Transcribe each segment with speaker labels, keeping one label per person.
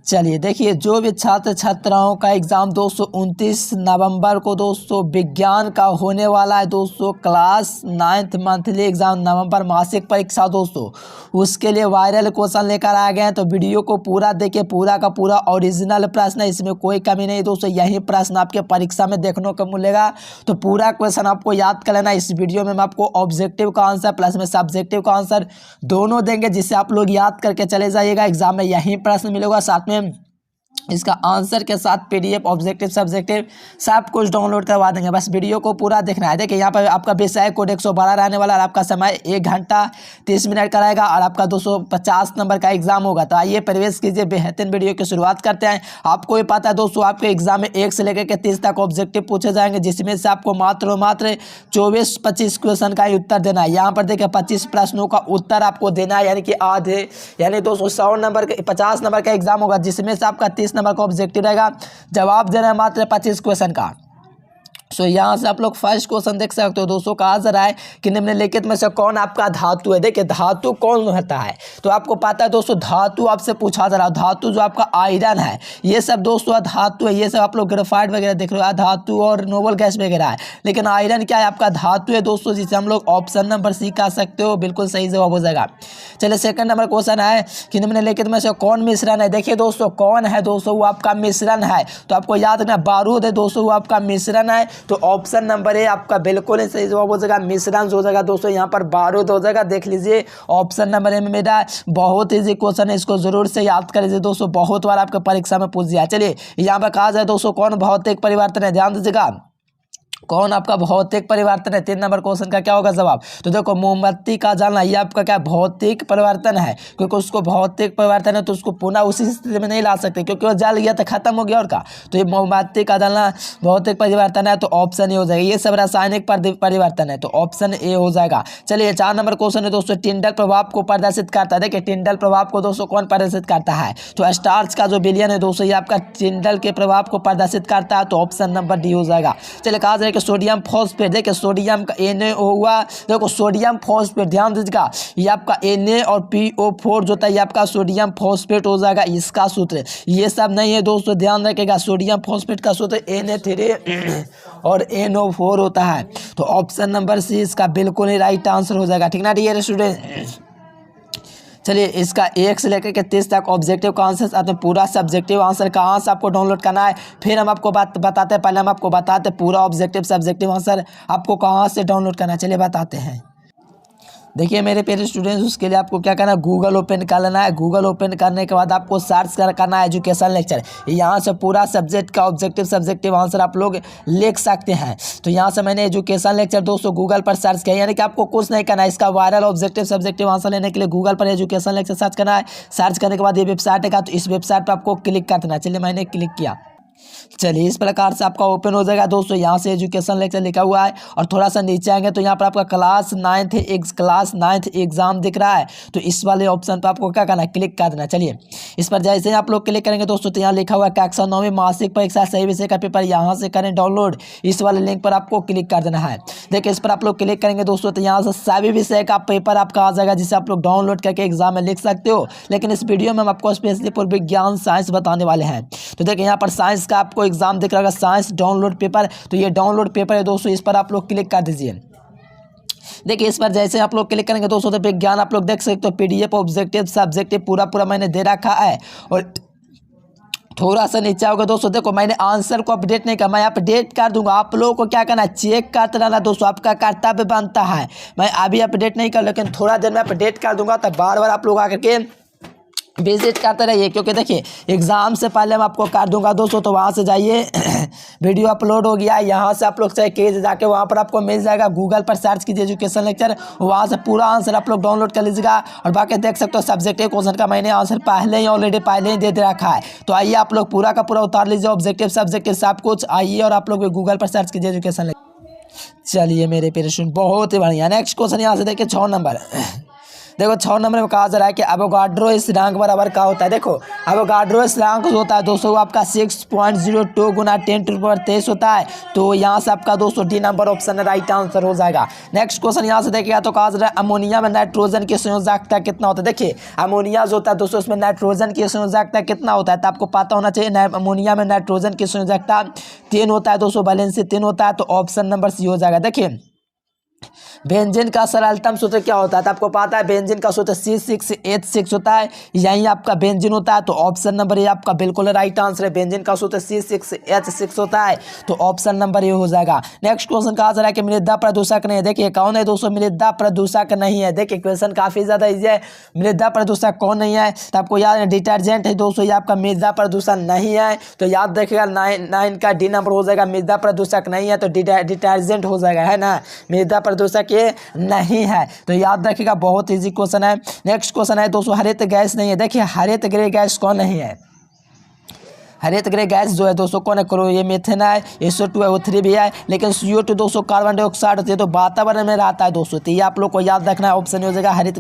Speaker 1: चलिए देखिए, जो भी छात्र छात्राओं का एग्ज़ाम दोस्तों 29 नवंबर को दोस्तों विज्ञान का होने वाला है दोस्तों, क्लास 9th मंथली एग्ज़ाम नवंबर मासिक परीक्षा दोस्तों, उसके लिए वायरल क्वेश्चन लेकर आ गए हैं। तो वीडियो को पूरा देखिए, पूरा का पूरा ओरिजिनल प्रश्न है, इसमें कोई कमी नहीं दोस्तों। यही प्रश्न आपके परीक्षा में देखने को मिलेगा। तो पूरा क्वेश्चन आपको याद कर लेना। इस वीडियो में मैं आपको ऑब्जेक्टिव का आंसर प्लस में सब्जेक्टिव का आंसर दोनों देंगे, जिससे आप लोग याद करके चले जाइएगा। एग्जाम में यही प्रश्न मिलेगा, साथ में इसका आंसर के साथ पीडीएफ ऑब्जेक्टिव सब्जेक्टिव सब कुछ डाउनलोड करवा देंगे। बस वीडियो को पूरा देखना है। देखिए यहाँ पर आपका विषय कोड 112 रहने वाला और आपका समय 1 घंटा 30 मिनट का रहेगा और आपका 250 नंबर का एग्जाम होगा। तो आइए प्रवेश कीजिए, बेहतरीन वीडियो की शुरुआत करते हैं। आपको भी पता है दोस्तों, आपके एग्जाम में 1 से लेकर के 30 तक ऑब्जेक्टिव पूछे जाएंगे, जिसमें से आपको मात्र 24-25 क्वेश्चन का ही उत्तर देना है। यहाँ पर देखिए 25 प्रश्नों का उत्तर आपको देना है, यानी कि आधे, यानी दोस्तों 100 नंबर के 50 नंबर का एग्जाम होगा, जिसमें से आपका 30 नंबर का ऑब्जेक्टिव रहेगा। जवाब देना है मात्र 25 क्वेश्चन का। सो यहाँ से आप लोग फर्स्ट क्वेश्चन देख सकते हो दोस्तों। कहा जा रहा है कि निम्नलिखित में से कौन आपका धातु है। देखिए धातु कौन होता है, तो आपको पता है दोस्तों, धातु आपसे पूछा जा रहा है। धातु जो आपका आयरन है, ये सब दोस्तों धातु है। ये सब आप लोग ग्रेफाइट वगैरह देख रहे हो, धातु और नोबल गैस वगैरह है। लेकिन आयरन क्या है, आपका धातु है दोस्तों, जिसे हम लोग ऑप्शन नंबर सी कह सकते हो। बिल्कुल सही जवाब हो जाएगा। चलिए सेकंड नंबर क्वेश्चन है कि निम्नलिखित में से कौन मिश्रण है। देखिए दोस्तों, कौन है दोस्तों, वो आपका मिश्रण है। तो आपको याद रखना, बारूद है दोस्तों, वो आपका मिश्रण है। तो ऑप्शन नंबर ए आपका बिल्कुल ही सही जवाब हो जाएगा। मिश्रण हो जाएगा दोस्तों, यहाँ पर बारूद हो जाएगा। देख लीजिए ऑप्शन नंबर ए में मेरा बहुत ईजी क्वेश्चन है, इसको जरूर से याद कर लीजिए दोस्तों, बहुत बार आपके परीक्षा में पूछ दिया। चलिए यहाँ पर कहा जाए दोस्तों, कौन भौतिक परिवर्तन है, ध्यान दीजिएगा, कौन आपका भौतिक परिवर्तन है। 3 नंबर क्वेश्चन का क्या होगा जवाब। तो देखो मोमबत्ती का जलना, ये आपका क्या भौतिक परिवर्तन है, क्योंकि उसको भौतिक परिवर्तन है तो उसको पुनः उसी स्थिति में नहीं ला सकते, क्योंकि वो जल गया तो खत्म हो गया और का। तो ये मोमबत्ती का जलना भौतिक परिवर्तन है, तो ऑप्शन ए हो जाएगा। ये सब रासायनिक परिवर्तन है, तो ऑप्शन ए हो जाएगा। चलिए 4 नंबर क्वेश्चन है दोस्तों, टिंडल प्रभाव को प्रदर्शित करता है। देखिए टिंडल प्रभाव को दोस्तों कौन प्रदर्शित करता है, तो स्टार्च का जो विलयन है दोस्तों, ये आपका टिंडल के प्रभाव को प्रदर्शित करता है, तो ऑप्शन नंबर डी हो जाएगा। चलिए कहा जाए कि सोडियम फॉस्फेट, देखिए सोडियम का Na हुआ, देखो सोडियम फॉस्फेट, ध्यान दीजिएगा, ये आपका Na और PO4 जो होता है, ये आपका सोडियम फॉस्फेट हो जाएगा, इसका सूत्र। ये सब नहीं है दोस्तों, ध्यान रखिएगा, सोडियम फॉस्फेट का सूत्र Na3 और NO4 होता है। तो ऑप्शन नंबर सी इसका बिल्कुल ही राइट आंसर हो जाएगा। ठीक ना डियर स्टूडेंट। चलिए इसका 1 से लेकर के 30 तक ऑब्जेक्टिव का आंसर, साथ में पूरा सब्जेक्टिव आंसर कहाँ से आपको डाउनलोड करना है, फिर हम आपको बताते हैं। पहले हम आपको बताते हैं पूरा ऑब्जेक्टिव सब्जेक्टिव आंसर आपको कहाँ से डाउनलोड करना है। चलिए बताते हैं। देखिए मेरे प्यारे स्टूडेंट्स, उसके लिए आपको क्या करना है, गूगल ओपन कर लेना है। गूगल ओपन करने के बाद आपको सर्च करना है एजुकेशन लेक्चर। यहाँ से पूरा सब्जेक्ट का ऑब्जेक्टिव सब्जेक्टिव आंसर आप लोग लिख सकते हैं। तो यहाँ से मैंने एजुकेशन लेक्चर दोस्तों गूगल पर सर्च किया, यानी कि आपको कुछ नहीं करना है। इसका वायरल ऑब्जेक्टिव सब्जेक्टिव आंसर लेने के लिए गूगल पर एजुकेशन लेक्चर सर्च करना है। सर्च करने के बाद ये वेबसाइट है, तो इस वेबसाइट पर आपको क्लिक कर देना है। चलिए मैंने क्लिक किया। चलिए इस प्रकार से आपका ओपन हो जाएगा दोस्तों। यहाँ से एजुकेशन लेक्चर लिखा हुआ है और थोड़ा सा नीचे आएंगे तो यहाँ पर आपका क्लास 9th एग्जाम दिख रहा है। तो इस वाले ऑप्शन पर आपको क्या करना है, क्लिक कर देना। चलिए इस पर जैसे ही आप लोग क्लिक करेंगे दोस्तों, तो यहाँ लिखा हुआ है कक्षा 9वीं मासिक परीक्षा सही विषय का पेपर, यहाँ से करें डाउनलोड। इस वाले लिंक पर आपको क्लिक कर देना है। देखिए इस पर आप लोग क्लिक करेंगे दोस्तों, तो यहाँ से सभी विषय का पेपर आपका आ जाएगा, जिसे आप लोग डाउनलोड करके एग्जाम में लिख सकते हो। लेकिन इस वीडियो में हम आपको स्पेशली पूर्व विज्ञान साइंस बताने वाले हैं। तो देखिए यहाँ पर साइंस का आपको एग्जाम दिख रहा है, साइंस डाउनलोड पेपर। तो ये डाउनलोड पेपर है दोस्तों, इस पर आप लोग क्लिक कर दीजिए। देखिए इस पर जैसे आप लोग क्लिक करेंगे दोस्तों, तो विज्ञान आप लोग देख सकते हो, पीडीएफ ऑब्जेक्टिव सब्जेक्टिव पूरा मैंने दे रखा है। और थोड़ा सा नीचे आओगे दोस्तों, देखो मैंने आंसर को अपडेट नहीं किया, मैं अपडेट कर दूंगा। आप लोगों को क्या करना है, चेक करते रहना दोस्तों, आपका कर्तव्य बनता है। मैं अभी अपडेट नहीं कर, लेकिन थोड़ा देर में अपडेट कर दूंगा, तब बार बार आप लोग आकर के विजिट करते रहिए, क्योंकि देखिए एग्जाम से पहले मैं आपको कर दूंगा दोस्तों। तो वहाँ से जाइए, वीडियो अपलोड हो गया, यहाँ से आप लोग चाहे केस जाके वहाँ पर आपको मिल जाएगा। गूगल पर सर्च कीजिए एजुकेशन लेक्चर, वहाँ से पूरा आंसर आप लोग डाउनलोड कर लीजिएगा। और बाकी देख सकते हो सब्जेक्टिव क्वेश्चन का मैंने आंसर पहले ही दे रखा है। तो आइए आप लोग पूरा का पूरा उतार लीजिए, ऑब्जेक्टिव सब्जेक्टिव सब कुछ। आइए और आप लोग गूगल पर सर्च कीजिए एजुकेशन लेक्चर। चलिए मेरे प्यारे स्टूडेंट, बहुत ही बढ़िया। नेक्स्ट क्वेश्चन यहाँ से देखिए 6 नंबर। देखो 6 नंबर में कहा जा रहा है कि एवोगाड्रो स्थिरांक बराबर क्या होता है। देखो एवोगाड्रो स्थिरांक जो होता है दोस्तों वो आपका 6.02 गुना 10⁻23 होता है। तो यहाँ से आपका दोस्तों D number option right answer हो जाएगा। नेक्स्ट क्वेश्चन यहाँ से देखिएगा तो कहा जा रहा है अमोनिया में नाइट्रोजन की संयोजकता कितना होता है। देखिए अमोनिया जो होता है दोस्तों उसमें नाइट्रोजन की संयोजकता कितना होता है, तो आपको पता होना चाहिए। अमोनिया में नाइट्रोजन की संयोजकता 3 होता है दोस्तों, वैलेंसी 3 होता है। तो ऑप्शन नंबर सी हो जाएगा। देखिए बेंजीन का सरलतम सूत्र क्या होता है, तो आपको पता है बेंजीन का सूत्र C6H6 होता है, यही आपका बेंजीन होता है। तो ऑप्शन नंबर ये आपका बिल्कुल राइट आंसर है। बेंजीन का सूत्र C6H6 होता है, तो ऑप्शन नंबर ये हो जाएगा। नेक्स्ट क्वेश्चन कहा जा रहा है कि मृदा प्रदूषक नहीं है। देखिए कौन है दोस्तों, मृदा प्रदूषक नहीं है। देखिए क्वेश्चन काफी ज्यादा इजी है। मृदा प्रदूषक कौन नहीं है, तो आपको याद है डिटर्जेंट है दोस्तों, ये आपका मृदा प्रदूषण नहीं है। तो याद रखिएगा 9 का डी नंबर हो जाएगा। मृदा प्रदूषक नहीं है तो डिटर्जेंट हो जाएगा, है ना। मृदा प्रदूषक ये नहीं है, तो याद रखिएगा। बहुत इजी क्वेश्चन है। नेक्स्ट क्वेश्चन है दोस्तों हरित गैस नहीं है। देखिए हरित गृह गैस कौन नहीं है, हरित गृह गैस जो है दोस्तों कौन है, करो ये मीथेन है, SO2 है, O3 भी है, लेकिन CO2 दोस्तों कार्बन डाइऑक्साइड होती है तो वातावरण में रहता है दोस्तों। तो ये आप लोग को याद रखना है। ऑप्शन हो जाएगा हरित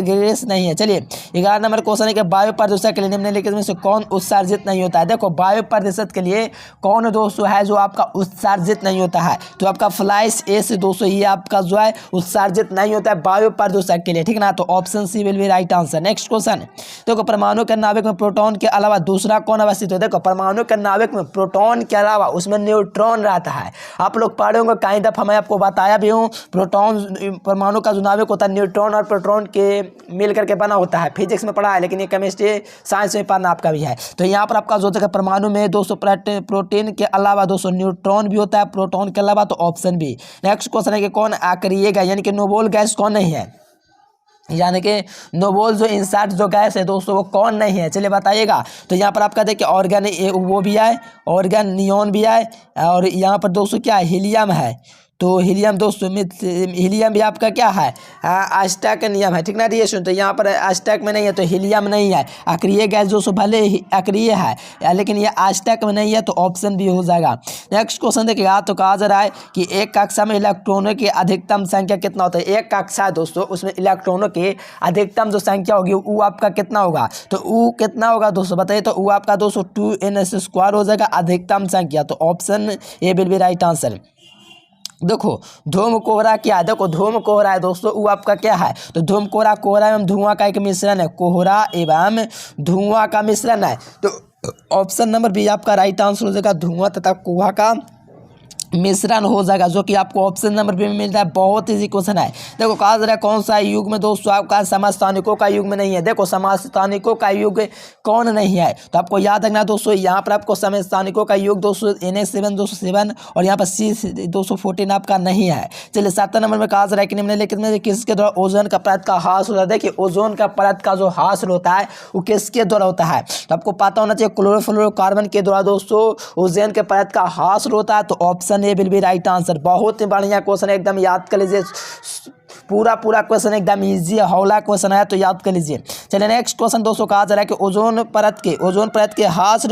Speaker 1: गैस नहीं है। चलिए 11 नंबर क्वेश्चन है कि वायु प्रदूषण के लिए निम्नलिखित में से कौन उत्सर्जित नहीं होता है। देखो वायु प्रदूषण के लिए कौन दोस्तों है जो आपका उत्सर्जित नहीं होता है, तो आपका फ्लाइस ए से दोस्तों ये आपका जो है उत्सर्जित नहीं होता है वायु प्रदूषण के लिए, ठीक ना। तो option C will be right answer. Next question देखो परमाणु के नाभिक में प्रोटॉन के अलावा दूसरा कौन तो देखो परमाणु के नाभिक में प्रोटॉन के अलावा उसमें न्यूट्रॉन रहता है। आप लोग पढ़े होंगे कई दफा, मैं आपको बताया भी हूँ। प्रोटॉन परमाणु का जो नाभिक होता है न्यूट्रॉन और प्रोटॉन के मिल करके बना होता है। फिजिक्स में पढ़ा है, लेकिन ये केमिस्ट्री साइंस में पढ़ना आपका भी है। तो यहाँ पर आपका जो है परमाणु में दोस्तों प्रोटीन के अलावा दोस्तों न्यूट्रॉन भी होता है, प्रोटॉन के अलावा। तो ऑप्शन बी। नेक्स्ट क्वेश्चन है कि कौन अक्रिय गैस यानी कि नोबल गैस कौन नहीं है, यानी कि नोबल जो इंसर्ट जो गैस है दोस्तों वो कौन नहीं है, चलिए बताइएगा। तो यहाँ पर आपका देखिए ऑर्गन वो भी है, ऑर्गन नियॉन भी है, और यहाँ पर दोस्तों क्या है हीलियम है। तो हीलियम दोस्तों हीलियम भी आपका क्या है अष्टक नियम है, ठीक ना। ये सुन तो यहाँ पर अष्टक में नहीं है तो हीलियम नहीं है। अक्रिय गैस दोस्तों भले अक्रिय है लेकिन ये अष्टक में नहीं है, तो ऑप्शन भी हो जाएगा। नेक्स्ट क्वेश्चन देखिएगा तो कहा जा रहा है कि एक कक्षा में इलेक्ट्रॉनों की अधिकतम संख्या कितना होता है। एक कक्षा है दोस्तों उसमें इलेक्ट्रॉनों की अधिकतम जो संख्या होगी वो आपका कितना होगा, तो वो कितना होगा दोस्तों बताइए। तो वो आपका दोस्तों 2n² हो जाएगा अधिकतम संख्या। तो option A will be right answer. देखो धूम कोहरा क्या है, देखो धूम कोहरा है दोस्तों वो आपका क्या है, तो धूम कोहरा एवं धुआं का एक मिश्रण है। कोहरा एवं धुआं का मिश्रण है, तो ऑप्शन नंबर बी आपका राइट आंसर हो जाएगा। धुआं तथा कोहरा का मिश्रण हो जाएगा, जो कि आपको ऑप्शन नंबर बी में मिलता है। बहुत इजी क्वेश्चन है। देखो कहा जा रहा है कौन सा युग में दोस्तों आपका समस्थानिकों का युग में नहीं है। देखो समस्थानिकों का युग कौन नहीं है, तो आपको याद रखना दोस्तों यहाँ पर आपको समस्थानिकों का युग दोस्तों NH7 और यहाँ पर C214 आपका नहीं है। चलिए 7 नंबर में कहा जा रहा है कि निम्नलिखित में किसके द्वारा ओजोन का परत का ह्रास होता है। देखिए ओजोन का परत का जो ह्रास होता है वो किसके द्वारा होता है, तो आपको पता होना चाहिए क्लोरोफ्लोरोकार्बन के द्वारा दोस्तों ओजोन के परत का ह्रास होता है। तो option A will be right answer. बहुत ही बढ़िया क्वेश्चन है, एकदम याद कर लीजिए। पूरा क्वेश्चन एकदम इजी है, हौला क्वेश्चन है, तो याद कर लीजिए। चलिए नेक्स्ट क्वेश्चन दोस्तों कहा जा रहा है कि ओजोन परत के ह्रास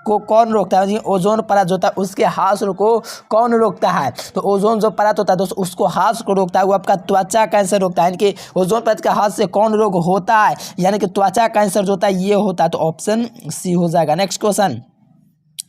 Speaker 1: को कौन रोकता है। ओजोन परत जो होता है उसके ह्रास को कौन रोकता है, तो ओजोन जो परत होता है दोस्तों उसको ह्रास को रोकता है वो आपका त्वचा कैंसर रोकता है। यानी कि ओजोन परत के ह्रास से कौन रोग होता है, यानी कि त्वचा कैंसर जो होता है ये होता है। तो ऑप्शन सी हो जाएगा। नेक्स्ट क्वेश्चन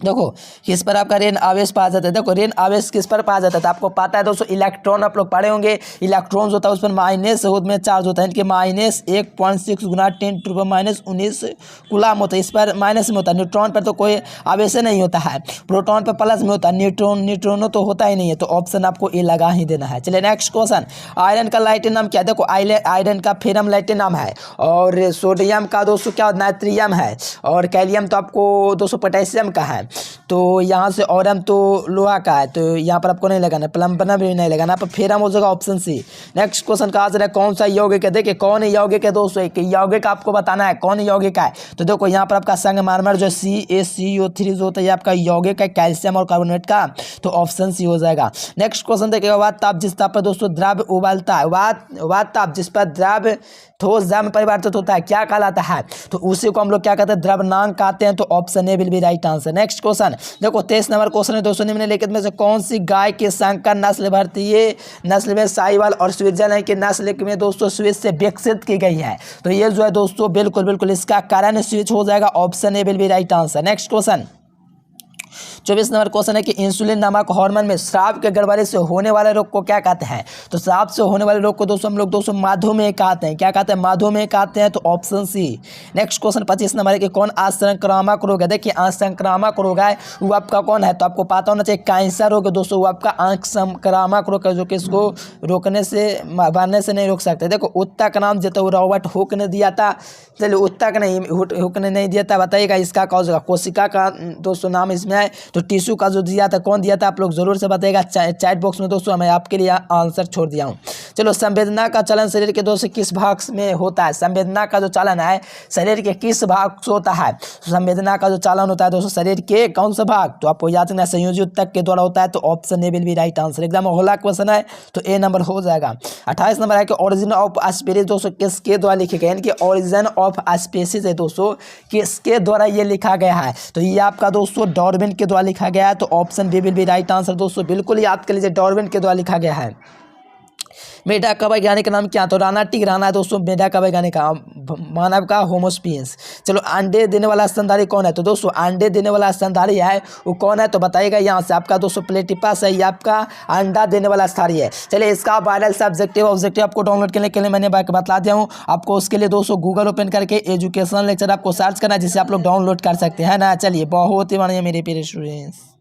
Speaker 1: देखो किस पर आपका ऋण आवेश पाया जाता है। देखो ऋण आवेश किस पर पाया जाता है, तो आपको पता है दोस्तों इलेक्ट्रॉन आप लोग पढ़े होंगे। इलेक्ट्रॉन जो होता है उस पर माइनस में चार्ज होता है, यानी कि -1.6 गुना 10⁻⁹ कूलम होता है। इस पर माइनस में होता है। न्यूट्रॉन पर तो कोई आवेश नहीं होता है, प्रोटॉन पर प्लस में होता है, न्यूट्रॉन तो होता ही नहीं है। तो ऑप्शन आपको ए लगा ही देना है। चलिए नेक्स्ट क्वेश्चन आयरन का लाइटन नाम क्या है। देखो आयरन का फेरम लाइटन नाम है, और सोडियम का दोस्तों क्या नाइट्रियम है, और कैलियम तो आपको दोस्तों पोटेशियम का है। तो यहाँ से औरम तो लोहा का है, तो यहाँ पर आपको नहीं लगाना, प्लम्बना भी नहीं लगाना, पर फेरम हो जाएगा ऑप्शन सी। नेक्स्ट क्वेश्चन कहा जा रहा है कौन सा यौगिक है। देखिए कौन यौगिक है दोस्तों, यौगिक आपको बताना है कौन यौगिक है। तो देखो यहाँ पर आपका संगमरमर जो CaCO3 जो होता है आपका यौगिक है कैल्शियम और कार्बोनेट का। तो ऑप्शन सी हो जाएगा। नेक्स्ट क्वेश्चन देखिएगा वात ताप जिस ताप पर दोस्तों द्रव्य उबलता है, वात ताप जिस पर द्रव्य ठोस जड़ में परिवर्तित होता है क्या कहलाता है, तो उसी को हम लोग क्या कहते हैं, द्रवनांक कहते हैं। तो option A will be right answer. Next question देखो 23 नंबर क्वेश्चन है दोस्तों, निम्नलिखित में से कौन सी गाय की संकर नस्ल भारतीय नस्ल में साहिवाल और स्विट्जरलैंड की नस्ल में दोस्तों स्विच से विकसित की गई है, तो ये जो है दोस्तों बिल्कुल बिल्कुल इसका कारण स्विच हो जाएगा। Option A will be right answer. Next question 24 number question है कि इंसुलिन नामक हार्मोन में स्राव के गड़बड़ी से होने वाले रोग को क्या कहते हैं, तो स्राव से होने वाले रोग को दोस्तों हम लोग दोस्तों मधुमेह कहते हैं। क्या कहते हैं, मधुमेह कहते हैं। तो option C. Next question 25 number है कि कौन असंक्रामक रोग है। देखिए असंक्रामक रोग है वो आपका कौन है, तो आपको पता होना चाहिए कैंसर रोग है दोस्तों, वो आपका असंक्रामक रोग है जो कि इसको रोकने से बढ़ने से नहीं रोक सकते। देखो उत्तर का नाम जो था वो रॉबर्ट हुक ने दिया था, चलिए उत्तर का नहीं, हुक ने नहीं दिया था, बताइएगा इसका कौन सा। कोशिका का दोस्तों नाम इसमें है, तो टिश्यू का जो दिया था कौन दिया था आप लोग जरूर से बताइएगा चैट बॉक्स में दोस्तों, मैं आपके लिए आंसर छोड़ दिया हूँ। चलो संवेदना का चलन शरीर के दोस्तों किस भाग में होता है, संवेदना का जो चलन है शरीर के किस भाग से होता है, संवेदना का जो चलन होता है दोस्तों शरीर के कौन सा भाग, तो आपको याद रखना संयोजी उत्तक के द्वारा होता है। तो option A will be right answer. एकदम होला क्वेश्चन है तो ए नंबर हो जाएगा। 28 नंबर है कि ओरिजिन ऑफ स्पीसीज दोस्तों किसके द्वारा लिखे गए, यानी कि ओरिजिन ऑफ स्पीसीज है दोस्तों किसके द्वारा ये लिखा गया है, तो ये आपका दोस्तों डार्विन के द्वारा लिखा गया है। तो option B will be right answer दोस्तों, बिल्कुल याद कर लीजिए डार्विन के द्वारा लिखा गया है। मेढक का वैज्ञानिक नाम क्या, तो रानाटिक राना है दोस्तों मेढक का वैज्ञानिक मानव का होमोस्पियंस। चलो अंडे देने वाला स्तनधारी कौन है, तो दोस्तों अंडे देने वाला स्तनधारी है वो कौन है, तो बताइएगा यहाँ से। आपका दोस्तों प्लेटिपस है, ये आपका अंडा देने वाला स्तनधारी है। चलिए इसका वायरल सब्जेक्टिव ऑब्जेक्टिव आपको डाउनलोड करने के लिए मैंने बता दिया हूँ आपको। उसके लिए दोस्तों गूगल ओपन करके एजुकेशनल लेक्चर आपको सर्च करना है जिससे आप लोग डाउनलोड कर सकते हैं ना। चलिए बहुत ही बढ़िया मेरे प्यारे स्टूडेंट्स।